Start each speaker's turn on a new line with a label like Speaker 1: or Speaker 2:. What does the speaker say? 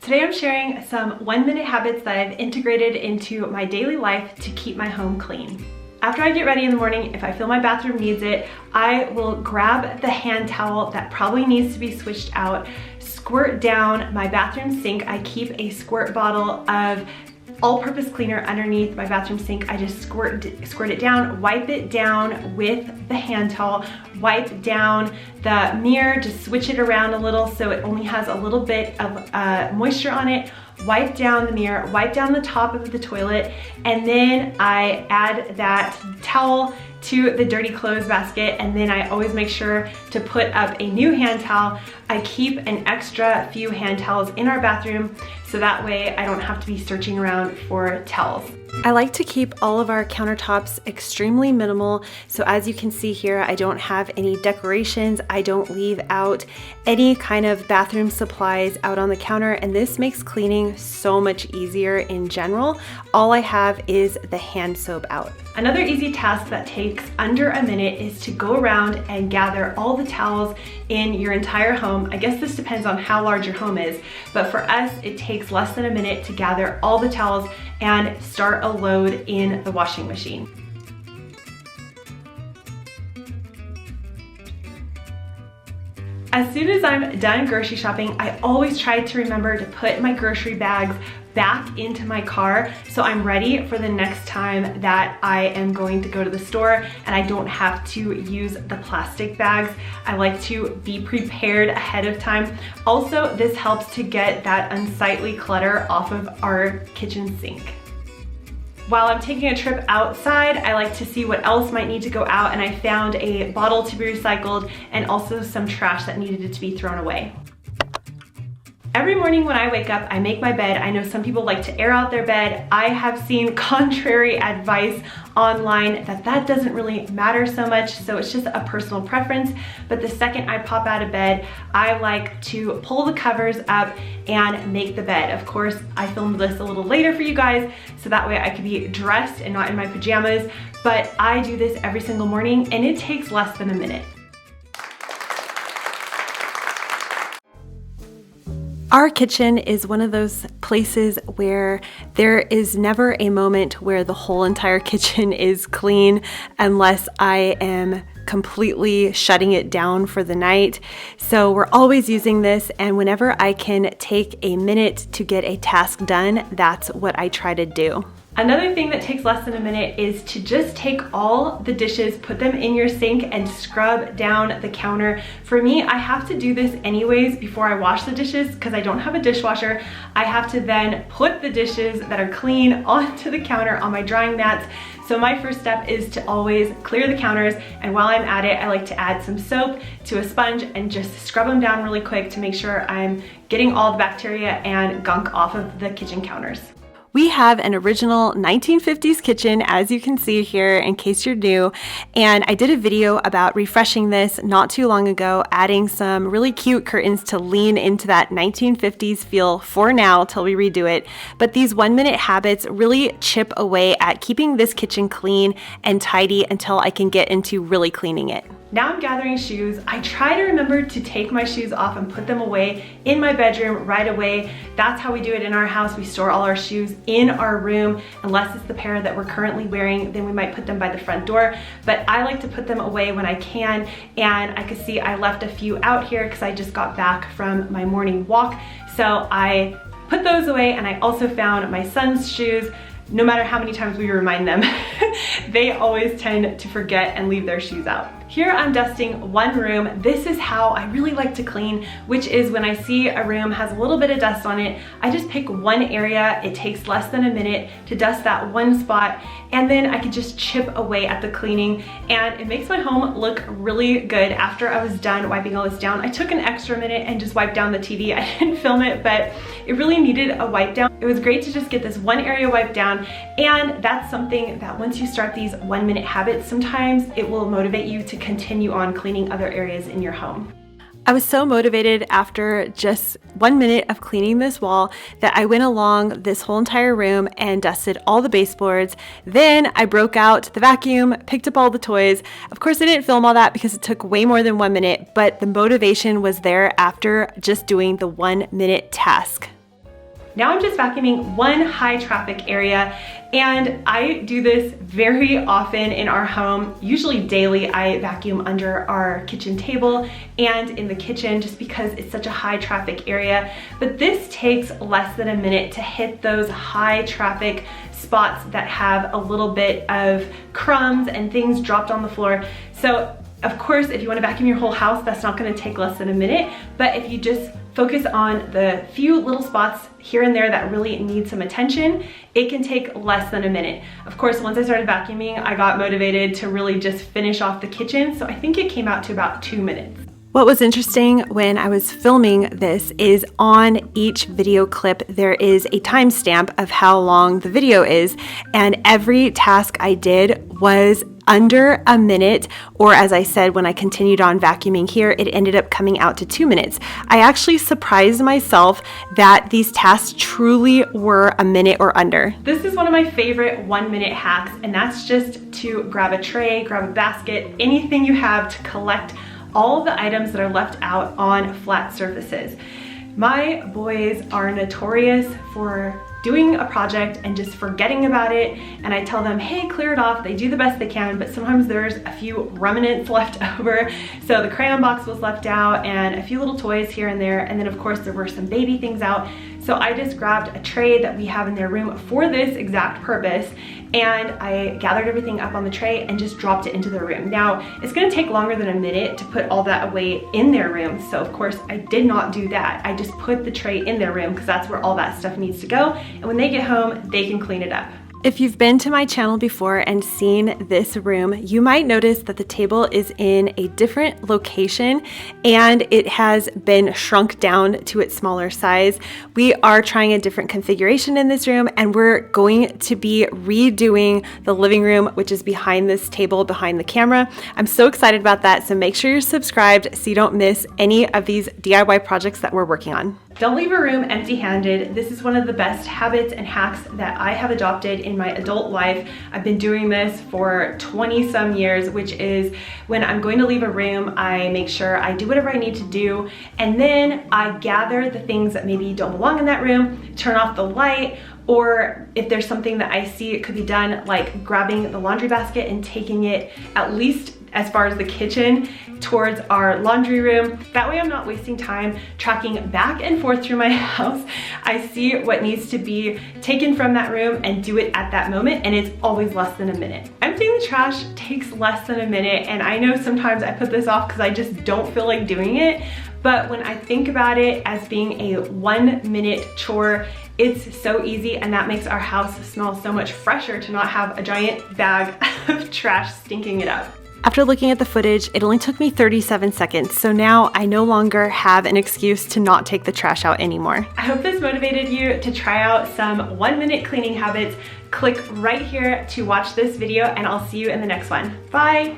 Speaker 1: Today I'm sharing some 1-minute habits that I've integrated into my daily life to keep my home clean. After I get ready in the morning, if I feel my bathroom needs it, I will grab the hand towel that probably needs to be switched out, squirt down my bathroom sink. I keep a squirt bottle of all-purpose cleaner underneath my bathroom sink. I just squirt it down, wipe it down with the hand towel, wipe down the mirror, just switch it around a little so it only has a little bit of moisture on it, wipe down the mirror, wipe down the top of the toilet, and then I add that towel to the dirty clothes basket, and then I always make sure to put up a new hand towel. I keep an extra few hand towels in our bathroom so that way I don't have to be searching around for towels. I like to keep all of our countertops extremely minimal. So as you can see here, I don't have any decorations. I don't leave out any kind of bathroom supplies out on the counter, and this makes cleaning so much easier in general. All I have is the hand soap out. Another easy task that takes under a minute is to go around and gather all the towels in your entire home. I guess this depends on how large your home is, but for us, it takes less than a minute to gather all the towels and start a load in the washing machine. As soon as I'm done grocery shopping, I always try to remember to put my grocery bags back into my car so I'm ready for the next time that I am going to go to the store and I don't have to use the plastic bags. I like to be prepared ahead of time. Also, this helps to get that unsightly clutter off of our kitchen sink. While I'm taking a trip outside, I like to see what else might need to go out, and I found a bottle to be recycled and also some trash that needed to be thrown away. Every morning when I wake up, I make my bed. I know some people like to air out their bed. I have seen contrary advice online that doesn't really matter so much, so it's just a personal preference. But the second I pop out of bed, I like to pull the covers up and make the bed. Of course, I filmed this a little later for you guys, so that way I could be dressed and not in my pajamas, but I do this every single morning and it takes less than a minute. Our kitchen is one of those places where there is never a moment where the whole entire kitchen is clean unless I am completely shutting it down for the night. So we're always using this, and whenever I can take a minute to get a task done, that's what I try to do. Another thing that takes less than a minute is to just take all the dishes, put them in your sink, and scrub down the counter. For me, I have to do this anyways before I wash the dishes because I don't have a dishwasher. I have to then put the dishes that are clean onto the counter on my drying mats. So my first step is to always clear the counters, and while I'm at it, I like to add some soap to a sponge and just scrub them down really quick to make sure I'm getting all the bacteria and gunk off of the kitchen counters. We have an original 1950s kitchen, as you can see here, in case you're new, and I did a video about refreshing this not too long ago, adding some really cute curtains to lean into that 1950s feel for now till we redo it. But these 1-minute habits really chip away at keeping this kitchen clean and tidy until I can get into really cleaning it. Now I'm gathering shoes. I try to remember to take my shoes off and put them away in my bedroom right away. That's how we do it in our house. We store all our shoes in our room. Unless it's the pair that we're currently wearing, then we might put them by the front door. But I like to put them away when I can. And I could see I left a few out here because I just got back from my morning walk. So I put those away, and I also found my son's shoes. No matter how many times we remind them, they always tend to forget and leave their shoes out. Here I'm dusting one room. This is how I really like to clean, which is when I see a room has a little bit of dust on it, I just pick one area. It takes less than a minute to dust that one spot, and then I can just chip away at the cleaning, and it makes my home look really good. After I was done wiping all this down, I took an extra minute and just wiped down the TV. I didn't film it, but it really needed a wipe down. It was great to just get this one area wiped down, and that's something that once you start these 1-minute habits, sometimes it will motivate you to continue on cleaning other areas in your home. I was so motivated after just 1 minute of cleaning this wall that I went along this whole entire room and dusted all the baseboards. Then I broke out the vacuum, picked up all the toys. Of course, I didn't film all that because it took way more than 1 minute, but the motivation was there after just doing the 1 minute task. Now I'm just vacuuming one high traffic area, and I do this very often in our home. Usually daily, I vacuum under our kitchen table and in the kitchen just because it's such a high traffic area. But this takes less than a minute to hit those high traffic spots that have a little bit of crumbs and things dropped on the floor. So of course, if you want to vacuum your whole house, that's not going to take less than a minute. But if you just focus on the few little spots here and there that really need some attention, it can take less than a minute. Of course, once I started vacuuming, I got motivated to really just finish off the kitchen. So I think it came out to about 2 minutes. What was interesting when I was filming this is on each video clip, there is a timestamp of how long the video is, and every task I did was under a minute, or as I said, when I continued on vacuuming here, it ended up coming out to 2 minutes. I actually surprised myself that these tasks truly were a minute or under. This is one of my favorite 1-minute hacks, and that's just to grab a tray, grab a basket, anything you have to collect all of the items that are left out on flat surfaces. My boys are notorious for doing a project and just forgetting about it, and I tell them, hey, clear it off. They do the best they can, but sometimes there's a few remnants left over. So the crayon box was left out and a few little toys here and there, and then of course there were some baby things out. So I just grabbed a tray that we have in their room for this exact purpose, and I gathered everything up on the tray and just dropped it into their room. Now, it's gonna take longer than a minute to put all that away in their room, so of course I did not do that. I just put the tray in their room because that's where all that stuff needs to go, and when they get home, they can clean it up. If you've been to my channel before and seen this room, you might notice that the table is in a different location and it has been shrunk down to its smaller size. We are trying a different configuration in this room, and we're going to be redoing the living room, which is behind this table, behind the camera. I'm so excited about that, so make sure you're subscribed so you don't miss any of these DIY projects that we're working on. Don't leave a room empty-handed. This is one of the best habits and hacks that I have adopted in my adult life. I've been doing this for 20 some years, which is when I'm going to leave a room, I make sure I do whatever I need to do, and then I gather the things that maybe don't belong in that room, turn off the light, or if there's something that I see it could be done, like grabbing the laundry basket and taking it at least as far as the kitchen towards our laundry room. That way I'm not wasting time tracking back and forth through my house. I see what needs to be taken from that room and do it at that moment, and it's always less than a minute. Emptying the trash takes less than a minute, and I know sometimes I put this off because I just don't feel like doing it, but when I think about it as being a 1-minute chore, it's so easy, and that makes our house smell so much fresher to not have a giant bag of trash stinking it up. After looking at the footage, it only took me 37 seconds, so now I no longer have an excuse to not take the trash out anymore. I hope this motivated you to try out some 1-minute cleaning habits. Click right here to watch this video, and I'll see you in the next one. Bye!